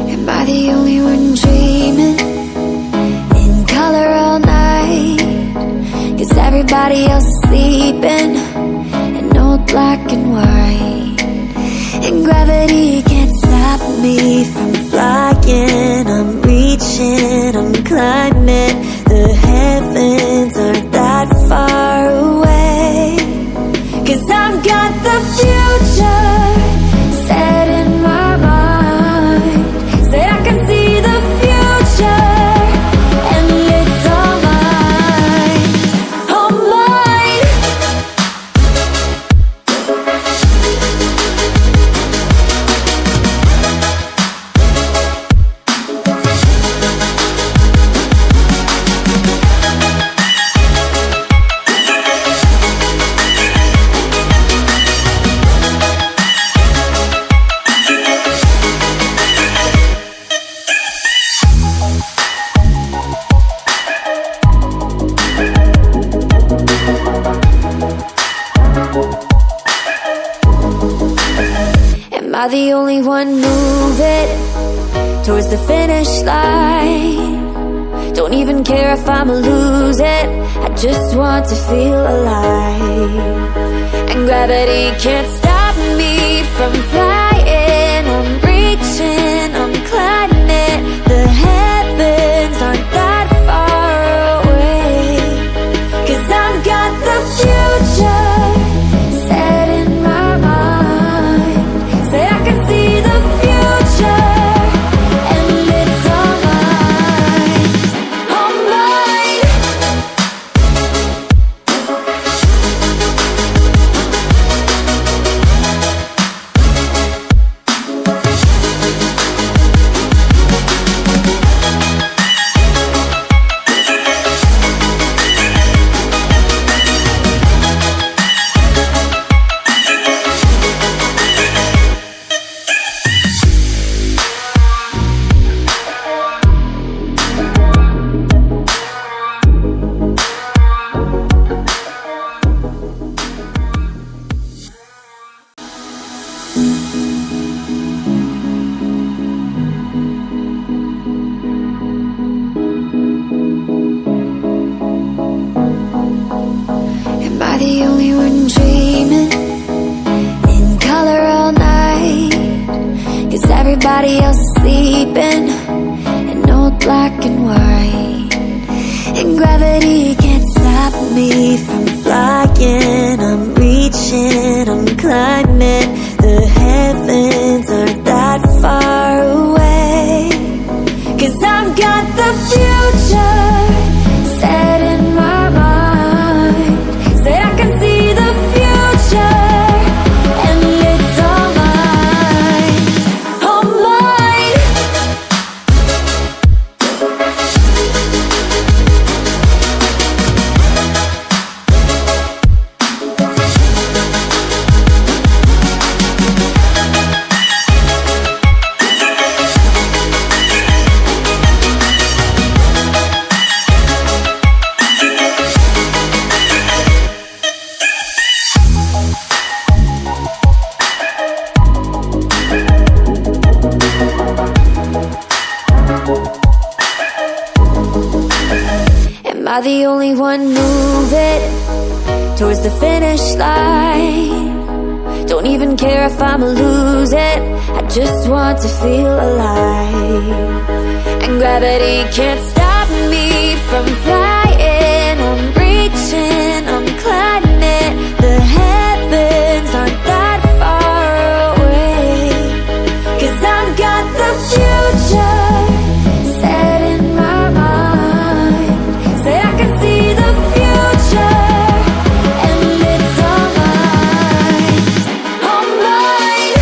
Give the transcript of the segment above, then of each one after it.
Am I the only one dreaming in color all night? 'Cause everybody else is sleeping in old black and white. And gravity can't stop me from flying. I'm reaching, I'm climbing. The heavens aren't that far away. 'Cause I've got the future set in my mind. Said I can see the future, and it's all mine, all mine. Am I the only one moving towards the finish line? Don't even care if I'ma lose it, I just want to feel alive. And gravity can't stop me from flying. I'm reaching, I'm climbing. The heavens aren't that far away. 'Cause I've got the future set in my mind. Said I can see the future, and it's all mine, all mine. Am I the only one dreaming in color all night? 'Cause everybody else is sleeping in old black and white. And gravity can't stop me from flying. I'm reaching, I'm climbing. The heavens aren't that far away. 'Cause I've got the future set in my mind. Said I can see the future, and it's all mine, all mine. Am I the only one moving towards the finish line? Don't even care if I'ma lose it, I just want to feel alive. And gravity can't stop me from flying. I'm reaching, I'm climbing. The heavens aren't that far away. 'Cause I've got the future set in my mind. Say I can see the future, and it's all mine, all mine.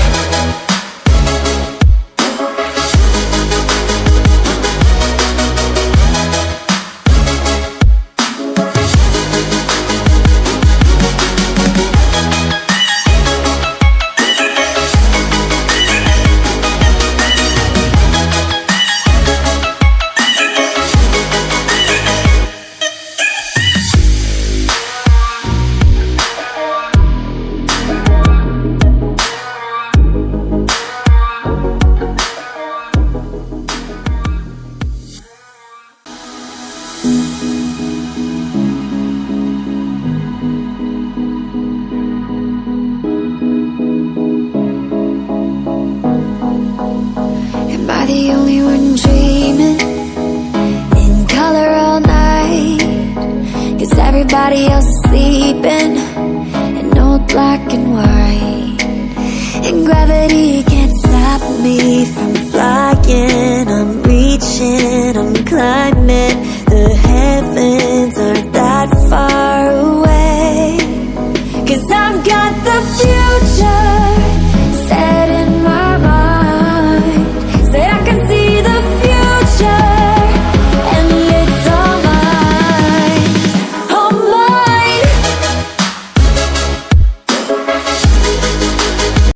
and I'm climbing.